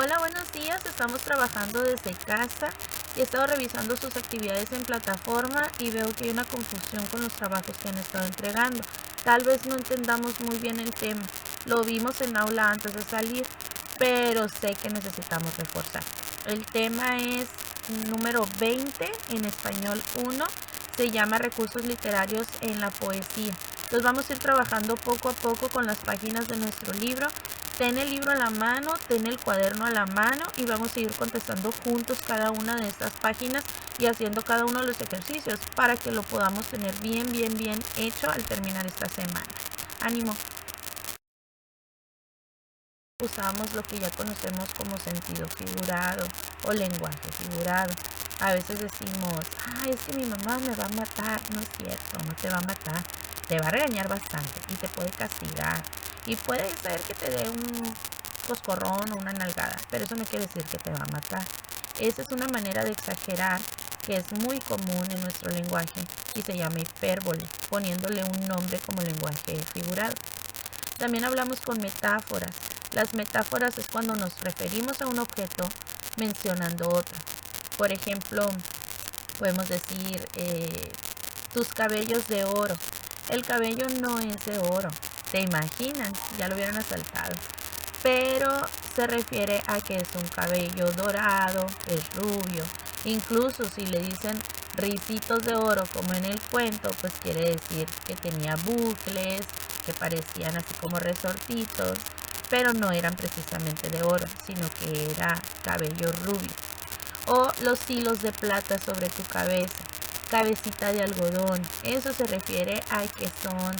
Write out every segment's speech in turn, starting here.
Hola, buenos días. Estamos trabajando desde casa y he estado revisando sus actividades en plataforma y veo que hay una confusión con los trabajos que han estado entregando. Tal vez no entendamos muy bien el tema. Lo vimos en aula antes de salir, pero sé que necesitamos reforzar. El tema es número 20 en español 1. Se llama recursos literarios en la poesía. Entonces vamos a ir trabajando poco a poco con las páginas de nuestro libro. Ten el libro a la mano, ten el cuaderno a la mano y vamos a ir contestando juntos cada una de estas páginas y haciendo cada uno de los ejercicios para que lo podamos tener bien hecho al terminar esta semana. ¡Ánimo! Usamos lo que ya conocemos como sentido figurado o lenguaje figurado. A veces decimos, es que mi mamá me va a matar. No es cierto, no te va a matar. Te va a regañar bastante y te puede castigar. Y puede ser que te dé un coscorrón o una nalgada, pero eso no quiere decir que te va a matar. Esa es una manera de exagerar que es muy común en nuestro lenguaje y se llama hipérbole, poniéndole un nombre como lenguaje figurado. También hablamos con metáforas. Las metáforas es cuando nos referimos a un objeto mencionando otro. Por ejemplo, podemos decir tus cabellos de oro. El cabello no es de oro. ¿Te imaginan? Ya lo hubieran asaltado. Pero se refiere a que es un cabello dorado, es rubio. Incluso si le dicen ricitos de oro como en el cuento, pues quiere decir que tenía bucles, que parecían así como resortitos, pero no eran precisamente de oro, sino que era cabello rubio. O los hilos de plata sobre tu cabeza, cabecita de algodón. Eso se refiere a que son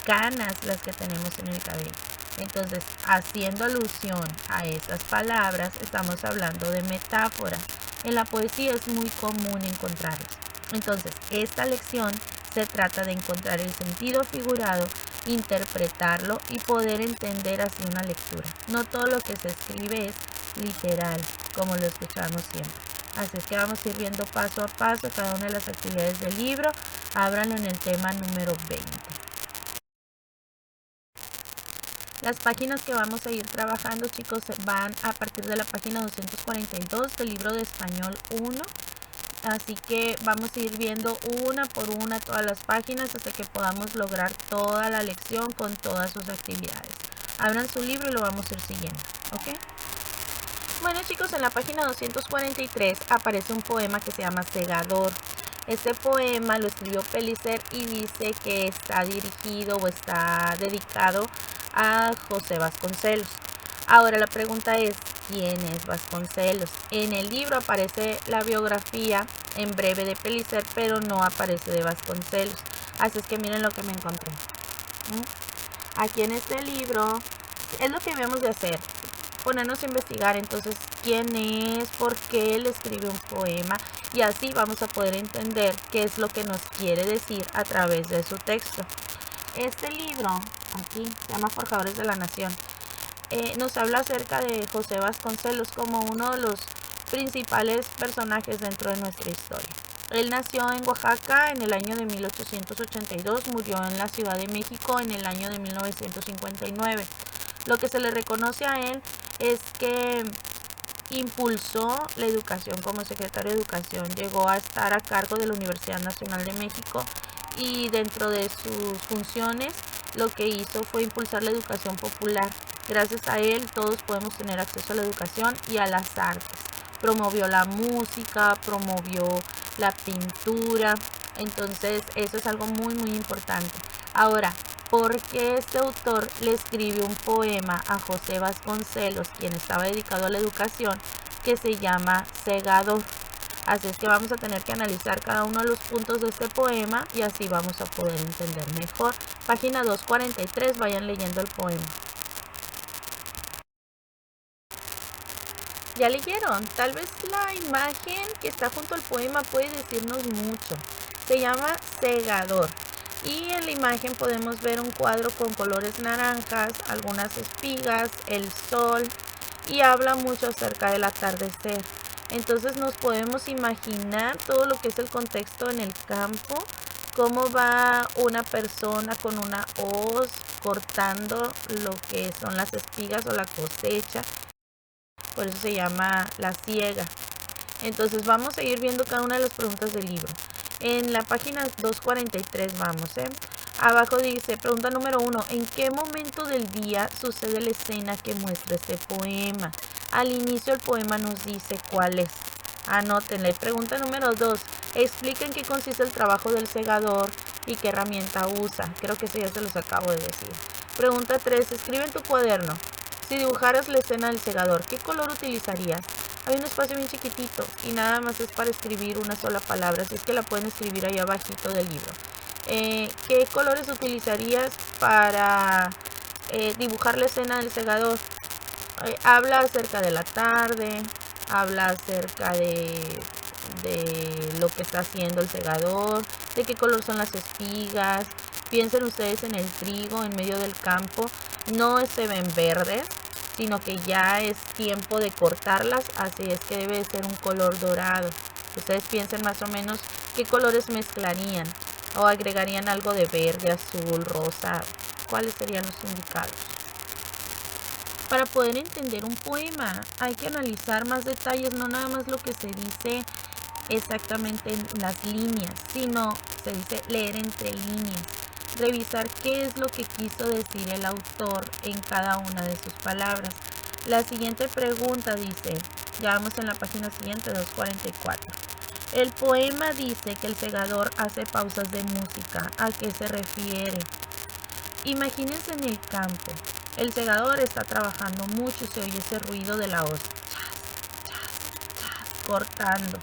canas las que tenemos en el cabello. Entonces, haciendo alusión a esas palabras, estamos hablando de metáforas. En la poesía es muy común encontrarlas. Entonces, esta lección se trata de encontrar el sentido figurado, interpretarlo y poder entender así una lectura. No todo lo que se escribe es literal, como lo escuchamos siempre. Así es que vamos a ir viendo paso a paso cada una de las actividades del libro. Ábranlo en el tema número 20. Las páginas que vamos a ir trabajando, chicos, van a partir de la página 242 del libro de español 1. Así que vamos a ir viendo una por una todas las páginas hasta que podamos lograr toda la lección con todas sus actividades. Abran su libro y lo vamos a ir siguiendo, ¿ok? Bueno, chicos, en la página 243 aparece un poema que se llama Segador. Este poema lo escribió Pellicer y dice que está dirigido o está dedicado a José Vasconcelos. Ahora la pregunta es, ¿quién es Vasconcelos? En el libro aparece la biografía en breve de Pellicer, pero no aparece de Vasconcelos. Así es que miren lo que me encontré. Aquí en este libro es lo que debemos de hacer, ponernos a investigar entonces quién es, por qué él escribe un poema y así vamos a poder entender qué es lo que nos quiere decir a través de su texto. Este libro, aquí, se llama Forjadores de la Nación, nos habla acerca de José Vasconcelos como uno de los principales personajes dentro de nuestra historia. Él nació en Oaxaca en el año de 1882, murió en la Ciudad de México en el año de 1959. Lo que se le reconoce a él es que impulsó la educación como secretario de Educación, llegó a estar a cargo de la Universidad Nacional de México y dentro de sus funciones lo que hizo fue impulsar la educación popular. Gracias a él todos podemos tener acceso a la educación y a las artes. Promovió la música, promovió la pintura, entonces eso es algo muy importante. Ahora, ¿por qué este autor le escribe un poema a José Vasconcelos, quien estaba dedicado a la educación, que se llama Segador? Así es que vamos a tener que analizar cada uno de los puntos de este poema y así vamos a poder entender mejor. Página 243, vayan leyendo el poema. ¿Ya leyeron? Tal vez la imagen que está junto al poema puede decirnos mucho. Se llama Segador. Y en la imagen podemos ver un cuadro con colores naranjas, algunas espigas, el sol y habla mucho acerca del atardecer. Entonces nos podemos imaginar todo lo que es el contexto en el campo, cómo va una persona con una hoz cortando lo que son las espigas o la cosecha. por eso se llama la siega. Entonces vamos a ir viendo cada una de las preguntas del libro. En la página 243 vamos, abajo dice, pregunta número 1, ¿en qué momento del día sucede la escena que muestra este poema? Al inicio el poema nos dice cuál es. Anótenle. Pregunta número 2, explica en qué consiste el trabajo del segador y qué herramienta usa. Creo que eso ya se los acabo de decir. Pregunta 3, escribe en tu cuaderno. Si dibujaras la escena del segador, ¿qué color utilizarías? Hay un espacio bien chiquitito y nada más es para escribir una sola palabra, así es que la pueden escribir ahí abajito del libro. ¿Qué colores utilizarías para dibujar la escena del segador? Habla acerca de la tarde, habla acerca de lo que está haciendo el segador, de qué color son las espigas. Piensen ustedes en el trigo en medio del campo, no se ven verdes, sino que ya es tiempo de cortarlas, así es que debe ser un color dorado. Ustedes piensen más o menos qué colores mezclarían o agregarían algo de verde, azul, rosa, cuáles serían los indicados. Para poder entender un poema hay que analizar más detalles, no nada más lo que se dice exactamente en las líneas, sino se dice leer entre líneas, revisar qué es lo que quiso decir el autor en cada una de sus palabras. La siguiente pregunta dice, ya vamos en la página siguiente, 244. El poema dice que el segador hace pausas de música. ¿A qué se refiere? Imagínense en el campo. El segador está trabajando mucho y se oye ese ruido de la hoz, chas, chas, chas, cortando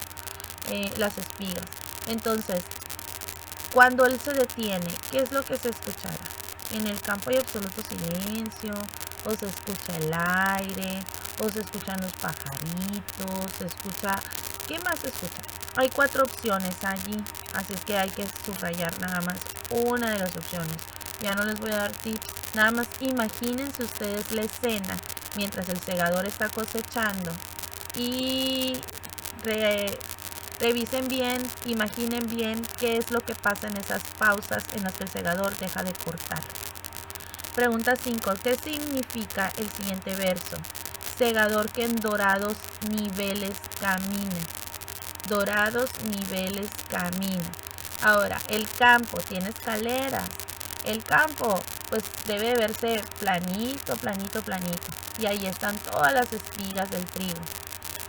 las espigas. Entonces, cuando él se detiene, ¿qué es lo que se escuchará? En el campo hay absoluto silencio, o se escucha el aire, o se escuchan los pajaritos, se escucha... ¿Qué más se escucha? Hay 4 opciones allí, así es que hay que subrayar nada más una de las opciones. Ya no les voy a dar tips, nada más imagínense ustedes la escena mientras el segador está cosechando y revisen bien, imaginen bien qué es lo que pasa en esas pausas en las que el segador deja de cortar. Pregunta 5. ¿Qué significa el siguiente verso? Segador que en dorados niveles camina. Dorados niveles camina. Ahora, el campo tiene escaleras. El campo pues debe verse planito, planito, planito. Y ahí están todas las espigas del trigo.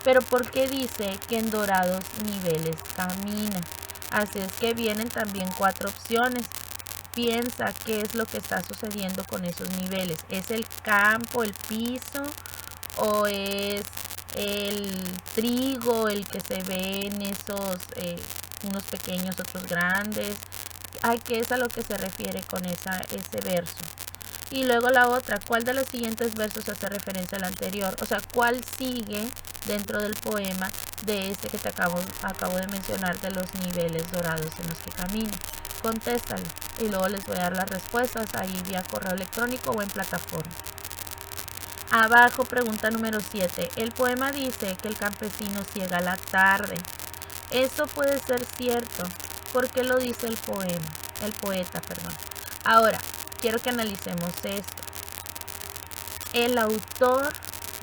Pero ¿por qué dice que en dorados niveles camina? Así es que vienen también 4 opciones. Piensa qué es lo que está sucediendo con esos niveles. ¿Es el campo, el piso o es el trigo el que se ve en esos, unos pequeños, otros grandes? Ay, ¿qué es a lo que se refiere con ese verso? Y luego la otra, ¿cuál de los siguientes versos hace referencia al anterior? O sea, ¿cuál sigue dentro del poema de este que te acabo de mencionar de los niveles dorados en los que camina? Contéstalo y luego les voy a dar las respuestas ahí vía correo electrónico o en plataforma. Abajo, pregunta número 7. El poema dice que el campesino ciega la tarde. Eso puede ser cierto. ¿Por qué lo dice el poema? El poeta, perdón. Ahora, quiero que analicemos esto. El autor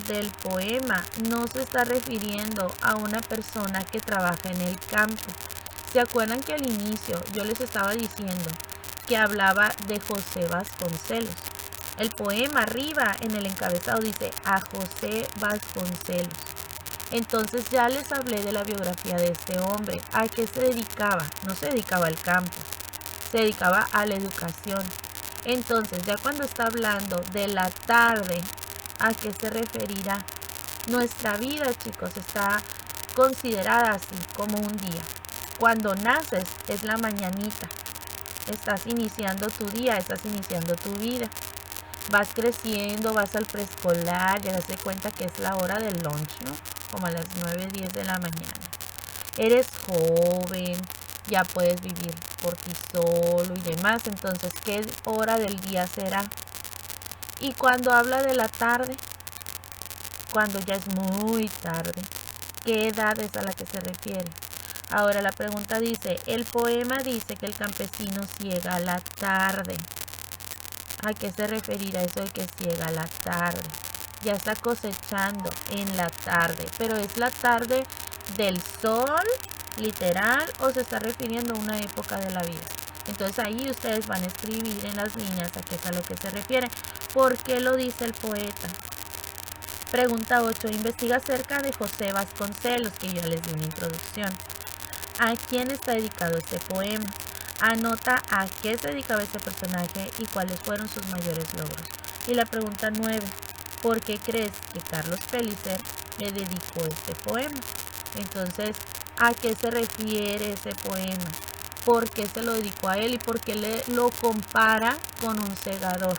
del poema no se está refiriendo a una persona que trabaja en el campo. ¿Se acuerdan que al inicio yo les estaba diciendo que hablaba de José Vasconcelos? El poema arriba en el encabezado dice a José Vasconcelos. Entonces ya les hablé de la biografía de este hombre. ¿A qué se dedicaba? No se dedicaba al campo, se dedicaba a la educación. Entonces ya cuando está hablando de la tarde, ¿a qué se referirá? Nuestra vida, chicos, está considerada así como un día. Cuando naces es la mañanita, estás iniciando tu día, estás iniciando tu vida. Vas creciendo, vas al preescolar, ya te das cuenta que es la hora del lunch, ¿no? Como a las 9, 10 de la mañana. Eres joven, ya puedes vivir por ti solo y demás, entonces, ¿qué hora del día será? Y cuando habla de la tarde, cuando ya es muy tarde, ¿qué edad es a la que se refiere? Ahora la pregunta dice, el poema dice que el campesino ciega a la tarde. ¿A qué se referirá eso de que ciega a la tarde? ya está cosechando en la tarde, pero es la tarde del sol, literal, o se está refiriendo a una época de la vida. Entonces ahí ustedes van a escribir en las líneas a qué es a lo que se refiere. ¿Por qué lo dice el poeta? Pregunta 8. Investiga acerca de José Vasconcelos, que ya les di una introducción. ¿A quién está dedicado este poema? Anota a qué se dedicaba este personaje y cuáles fueron sus mayores logros. Y la pregunta 9. ¿Por qué crees que Carlos Pellicer le dedicó este poema? Entonces, ¿a qué se refiere ese poema? ¿Por qué se lo dedicó a él y por qué lo compara con un segador?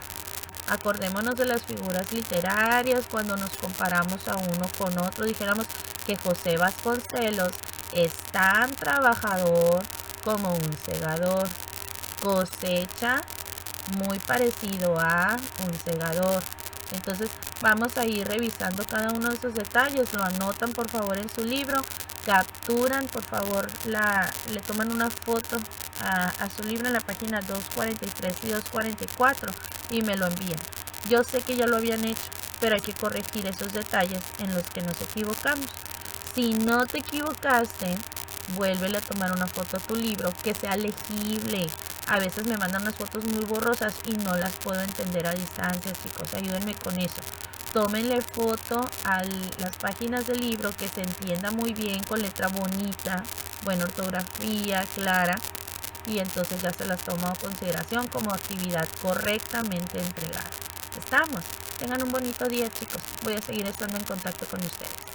Acordémonos de las figuras literarias cuando nos comparamos a uno con otro. Dijéramos que José Vasconcelos es tan trabajador como un segador. Cosecha muy parecido a un segador. Entonces vamos a ir revisando cada uno de esos detalles. Lo anotan por favor en su libro. Capturan por favor, le toman una foto a su libro en la página 243 y 244 y me lo envían. Yo sé que ya lo habían hecho, pero hay que corregir esos detalles en los que nos equivocamos. Si no te equivocaste, vuélvele a tomar una foto a tu libro que sea legible. A veces me mandan unas fotos muy borrosas y no las puedo entender a distancia, chicos. Ayúdenme con eso. Tómenle foto a las páginas del libro que se entienda muy bien, con letra bonita, buena ortografía, clara. Y entonces ya se las tomo a consideración como actividad correctamente entregada. ¿Estamos? Tengan un bonito día, chicos. Voy a seguir estando en contacto con ustedes.